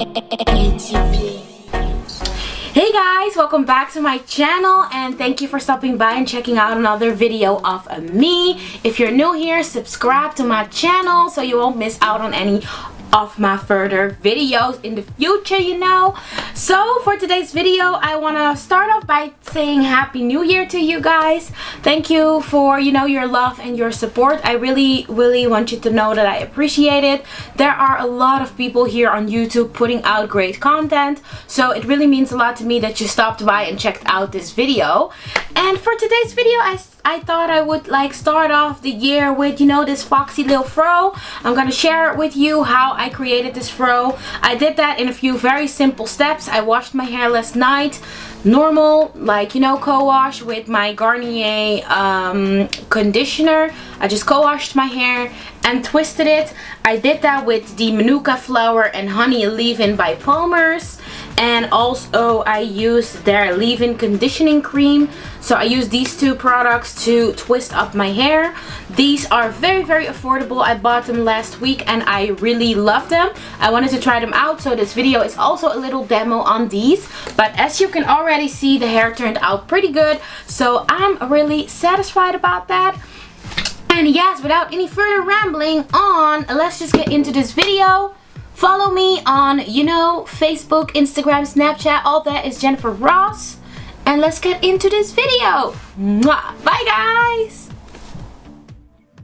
Hey guys, welcome back to my channel and thank you for stopping by and checking out another video of me. If you're new here, subscribe to my channel so you won't miss out on any of my further videos in the future, you know. So for today's video, I want to start off by saying Happy New Year to you guys. Thank you for, your love and your support. I really want you to know that I appreciate it. There are a lot of people here on YouTube putting out great content, so it really means a lot to me that you stopped by and checked out this video. And for today's video, I thought I would start off the year with this foxy little fro. I'm gonna share with you how I created this fro. I did that in a few very simple steps. I washed my hair last night, normal, co-wash with my Garnier conditioner. I just co-washed my hair and twisted it. I did that with the Manuka flower and honey leave-in by Palmer's. And also I used their leave-in conditioning cream. So I used these two products to twist up my hair. These are very affordable. I bought them last week and I really love them. I wanted to try them out, so this video is also a little demo on these. But as you can already see, the hair turned out pretty good, so I'm really satisfied about that. And yes, without any further rambling on, let's just get into this video. Follow me on, Facebook, Instagram, Snapchat, all that is Jennifer Ross. And let's get into this video. Mwah. Bye guys!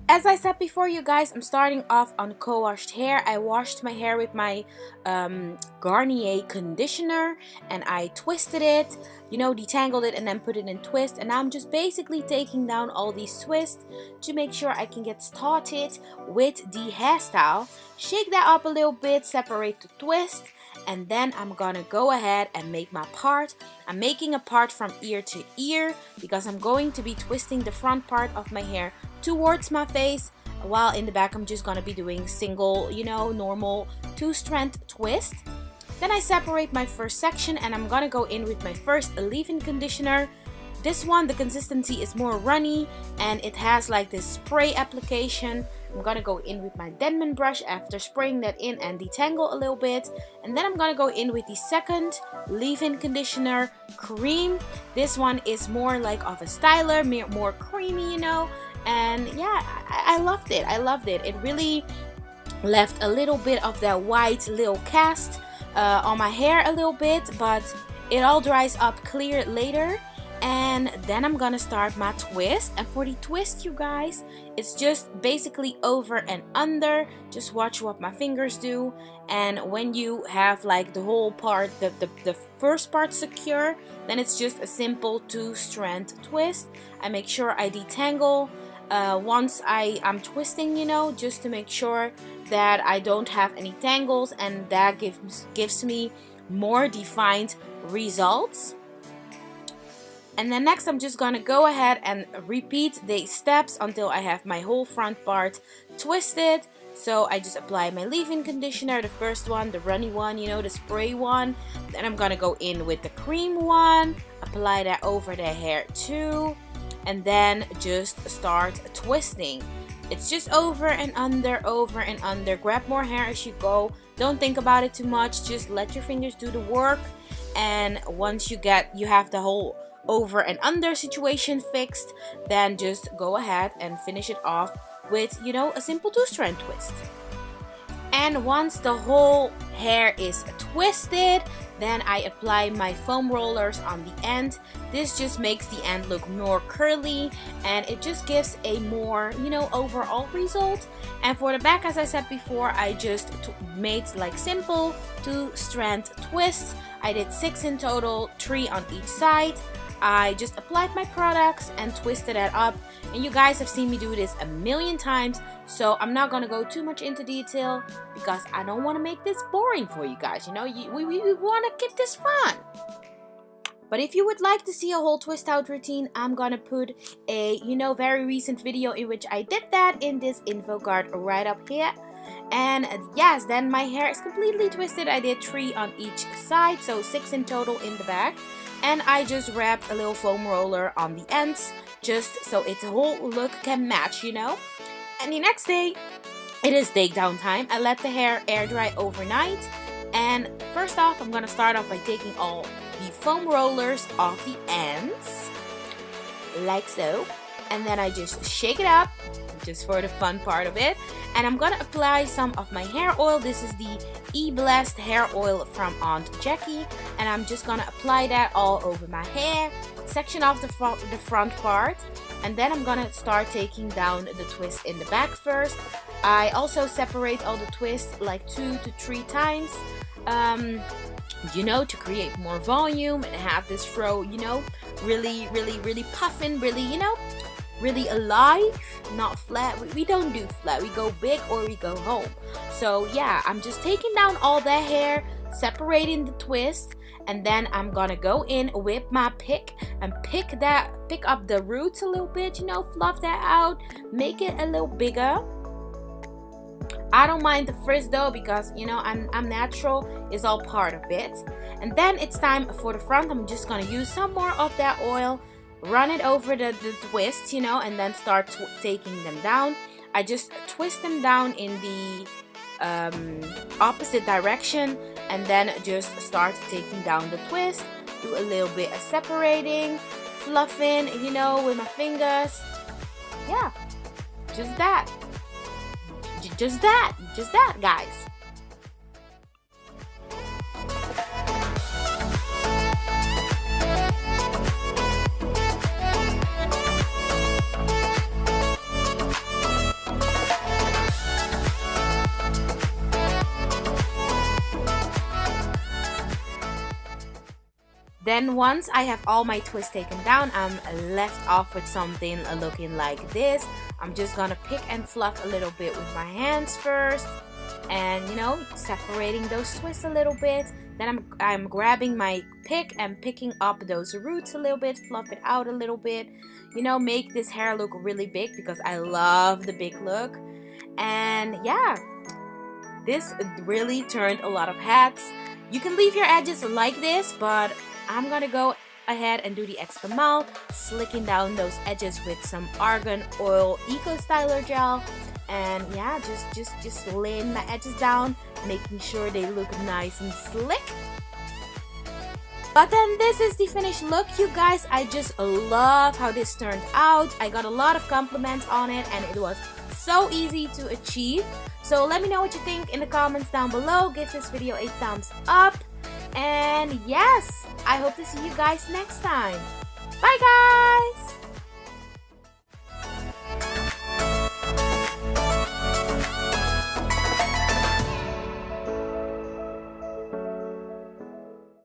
As I said before, you guys, I'm starting off on co-washed hair. I washed my hair with my Garnier conditioner and I twisted it, detangled it and then put it in twist. And I'm just basically taking down all these twists to make sure I can get started with the hairstyle. Shake that up a little bit, separate the twist, and then I'm gonna go ahead and make my part. I'm making a part from ear to ear because I'm going to be twisting the front part of my hair towards my face, while in the back I'm just gonna be doing single, normal 2-strand twist. Then I separate my first section and I'm gonna go in with my first leave-in conditioner. This one, the consistency is more runny and it has this spray application. I'm gonna go in with my Denman brush after spraying that in and detangle a little bit. And then I'm gonna go in with the second leave-in conditioner cream. This one is more of a styler, more creamy, And yeah, I loved it. I loved it. It really left a little bit of that white little cast on my hair a little bit, but it all dries up clear later. And then I'm gonna start my twist. And for the twist, you guys, it's just basically over and under. Just watch what my fingers do. And when you have the whole part, the first part secure, then it's just a simple 2-strand twist. I make sure I detangle once I'm twisting, just to make sure that I don't have any tangles, and that gives me more defined results. And then next I'm just gonna go ahead and repeat these steps until I have my whole front part twisted. So I just apply my leave-in conditioner, the first one, the runny one, the spray one. Then I'm gonna go in with the cream one, apply that over the hair too, and then just start twisting. It's just over and under, over and under. Grab more hair as you go. Don't think about it too much, just let your fingers do the work. And once you have the whole over and under situation fixed, then just go ahead and finish it off with a simple 2-strand twist. And once the whole hair is twisted, then I apply my foam rollers on the end. This just makes the end look more curly and it just gives a more overall result. And for the back, as I said before, I just made simple 2-strand twists. I did 6 in total, 3 on each side. I just applied my products and twisted it up, and you guys have seen me do this a million times, so I'm not gonna go too much into detail because I don't want to make this boring for you guys. We want to keep this fun. But if you would like to see a whole twist out routine, I'm gonna put a very recent video in which I did that in this info card right up here. And yes, then my hair is completely twisted. I did 3 on each side, so 6 in total in the back. And I just wrapped a little foam roller on the ends, just so its whole look can match, And the next day, it is takedown time. I let the hair air dry overnight. And first off, I'm gonna start off by taking all the foam rollers off the ends, like so. And then I just shake it up, just for the fun part of it. And I'm gonna apply some of my hair oil. This is the E-Blessed hair oil from Aunt Jackie. And I'm just gonna apply that all over my hair, section off the front part. And then I'm gonna start taking down the twist in the back first. I also separate all the twists like 2 to 3 times, you know, to create more volume and have this fro, you know, really puffing, really, you know, really alive, not flat. We don't do flat, we go big or we go home. So yeah, I'm just taking down all that hair, separating the twist, and then I'm gonna go in with my pick and pick up the roots a little bit, you know, fluff that out, make it a little bigger. I don't mind the frizz though, because you know I'm natural, it's all part of it. And then it's time for the front. I'm just gonna use some more of that oil, run it over the twist, you know, and then start taking them down. I just twist them down in the opposite direction, and then just start taking down the twist. Do a little bit of separating, fluffing, you know, with my fingers. Yeah, just that. Just that, guys. Then once I have all my twists taken down, I'm left off with something looking like this. I'm just gonna pick and fluff a little bit with my hands first, and you know, separating those twists a little bit. Then I'm grabbing my pick and picking up those roots a little bit, fluff it out a little bit, you know, make this hair look really big because I love the big look. And yeah, this really turned a lot of heads. You can leave your edges like this, but I'm gonna go ahead and do the extra mile, slicking down those edges with some Argan Oil Eco Styler Gel. And yeah, just laying my edges down, making sure they look nice and slick. But then this is the finished look, you guys. I just love how this turned out. I got a lot of compliments on it, and it was so easy to achieve. So let me know what you think in the comments down below. Give this video a thumbs up. And yes, I hope to see you guys next time. Bye, guys!